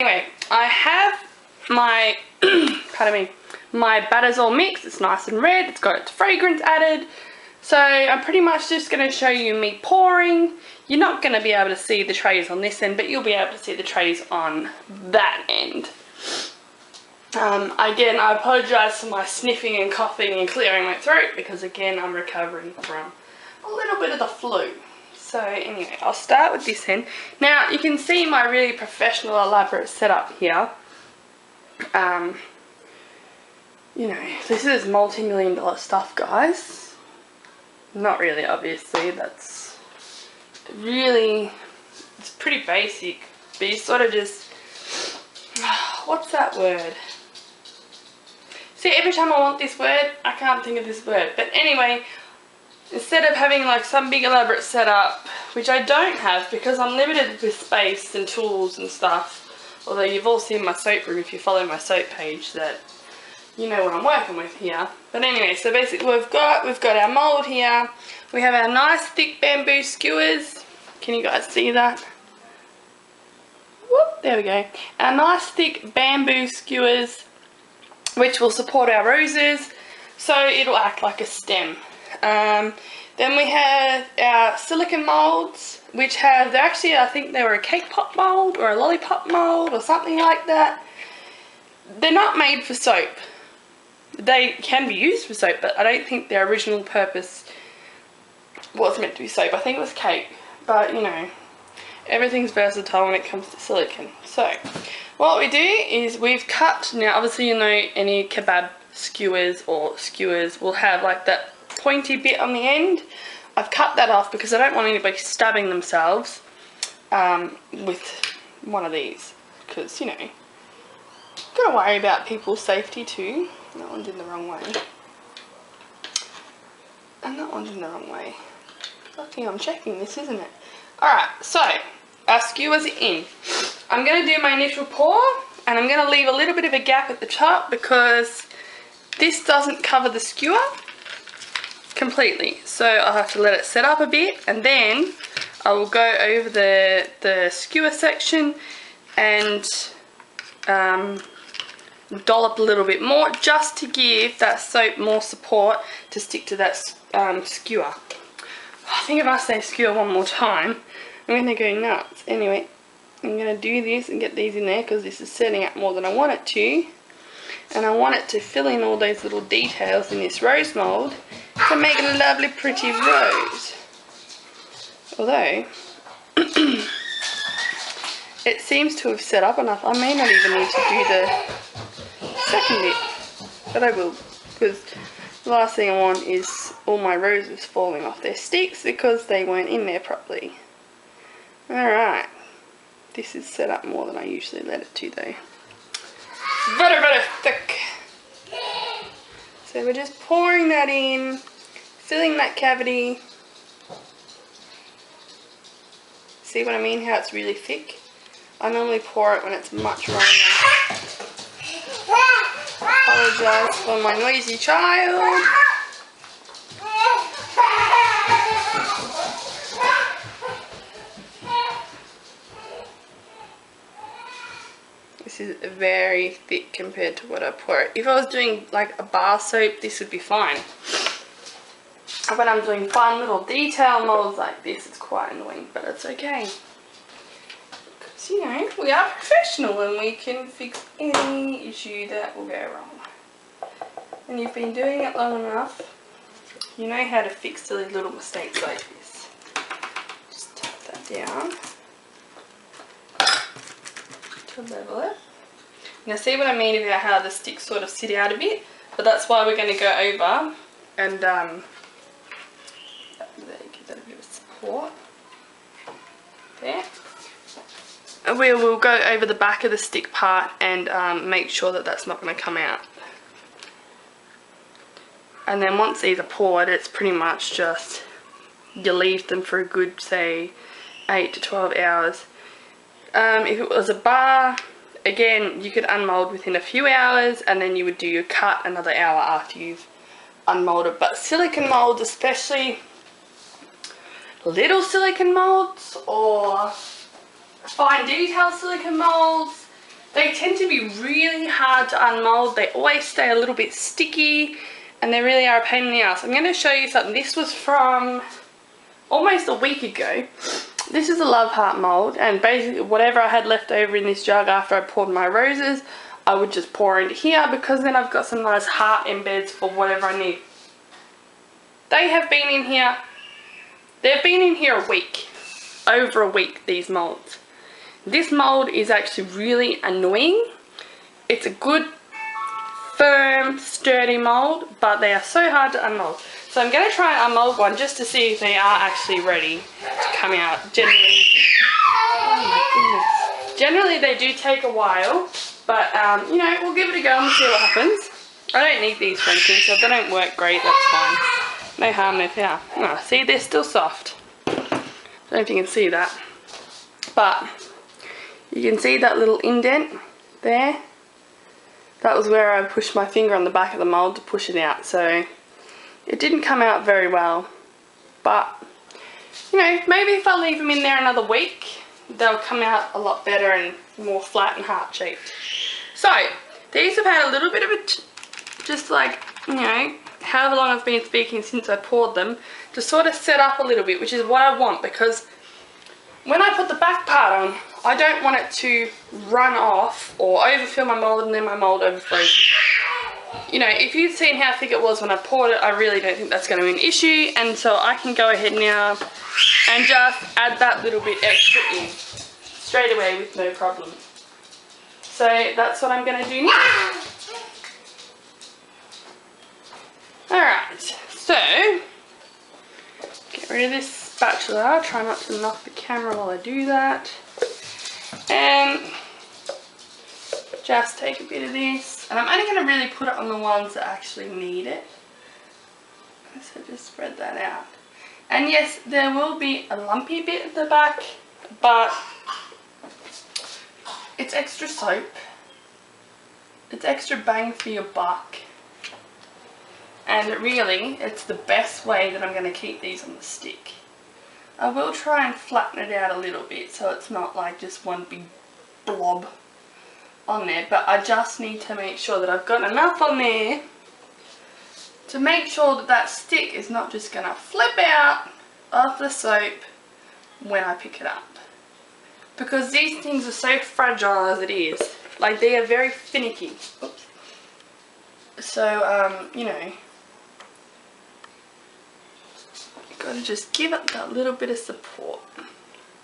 Anyway, I have my, pardon me, my batter's all mixed. It's nice and red. It's got its fragrance added. So I'm pretty much just going to show you me pouring. You're not going to be able to see the trays on this end, but you'll be able to see the trays on that end. Again, I apologise for my sniffing and coughing and clearing my throat because again I'm recovering from a little bit of the flu. So anyway, I'll start with this end. Now you can see my really professional elaborate setup here. You know, this is multi-million-dollar stuff, guys. Not really, obviously. That's really, it's pretty basic, but you sort of just, what's that word? See, every time I want this word, I can't think of this word. But anyway, instead of having like some big elaborate setup, which I don't have because I'm limited with space and tools and stuff, although you've all seen my soap room if you follow my soap page, that you know what I'm working with here. But anyway, so basically we've got our mould here. We have our nice thick bamboo skewers. Can you guys see that? Whoop, there we go. Our nice thick bamboo skewers, which will support our roses, so it'll act like a stem. Then we have our silicone moulds, which have, they're actually, I think they were a cake pop mould or a lollipop mould or something like that. They're not made for soap. They can be used for soap, but I don't think their original purpose was meant to be soap. I think it was cake, but you know, everything's versatile when it comes to silicone. So what we do is we've cut, now obviously you know any kebab skewers or skewers will have like that pointy bit on the end. I've cut that off because I don't want anybody stabbing themselves with one of these, because you know, gotta worry about people's safety too. That one's in the wrong way. And that one's in the wrong way. Lucky I'm checking this, isn't it? Alright, so our skewers are in. I'm going to do my initial pour and I'm going to leave a little bit of a gap at the top because this doesn't cover the skewer completely. So I'll have to let it set up a bit and then I will go over the skewer section and dollop a little bit more just to give that soap more support to stick to that skewer. I think if I say skewer one more time, I'm going to go nuts. Anyway, I'm going to do this and get these in there because this is setting up more than I want it to. And I want it to fill in all those little details in this rose mould to make a lovely pretty rose. Although, it seems to have set up enough. I may not even need to do the second bit, but I will, because the last thing I want is all my roses falling off their sticks because they weren't in there properly. Alright, this is set up more than I usually let it to though. Very thick. So we're just pouring that in, filling that cavity. See what I mean, how it's really thick? I normally pour it when it's much rainer. Apologise for my noisy child. This is very thick compared to what I pour it. If I was doing like a bar soap, this would be fine. When I'm doing fun little detail molds like this, it's quite annoying, but it's okay. Because, you know, we are professional and we can fix any issue that will go wrong. And you've been doing it long enough, you know how to fix silly little mistakes like this. Just tap that down to level it. Now see what I mean about how the sticks sort of sit out a bit, but that's why we're going to go over and there, give that a bit of support. There. And we will go over the back of the stick part and make sure that that's not going to come out. And then once these are poured, it's pretty much just, you leave them for a good, say, 8 to 12 hours. If it was a bar, again, you could unmold within a few hours and then you would do your cut another hour after you've unmolded. But silicone molds, especially little silicone molds or fine detail silicone molds, tend to be really hard to unmold. They always stay a little bit sticky and they really are a pain in the ass. I'm going to show you something. This was from almost a week ago. This is a love heart mold, and basically whatever I had left over in this jug after I poured my roses, I would just pour into here, because then I've got some nice heart embeds for whatever I need. They have been in here, they've been in here a week, over a week, these molds. This mold is actually really annoying. It's a good, firm, sturdy mold, but they are so hard to unmold. So I'm going to try and unmold one just to see if they are actually ready to come out. Generally, oh my goodness. Generally they do take a while, but you know, we'll give it a go and see what happens. I don't need these for anything, so if they don't work great, that's fine. No harm, no foul. Oh, see, they're still soft. I don't know if you can see that, but you can see that little indent there. That was where I pushed my finger on the back of the mold to push it out, so it didn't come out very well. But, you know, maybe if I leave them in there another week, they'll come out a lot better and more flat and heart-shaped. So, these have had a little bit of a, just like, you know, however long I've been speaking since I poured them, to sort of set up a little bit, which is what I want, because when I put the back part on, I don't want it to run off or overfill my mold and then my mold overflows. You know, if you've seen how thick it was when I poured it, I really don't think that's going to be an issue, and so I can go ahead now and just add that little bit extra in straight away with no problem. So that's what I'm going to do now. Alright, so get rid of this spatula, try not to knock the camera while I do that, and just take a bit of this, and I'm only going to really put it on the ones that actually need it, so just spread that out. And yes, there will be a lumpy bit at the back, but it's extra soap, it's extra bang for your buck, and really it's the best way that I'm going to keep these on the stick. I will try and flatten it out a little bit so it's not like just one big blob on there, but I just need to make sure that I've got enough on there to make sure that that stick is not just going to flip out of the soap when I pick it up, because these things are so fragile as it is. Like, they are very finicky. Oops. So you know, you've got to just give it that little bit of support.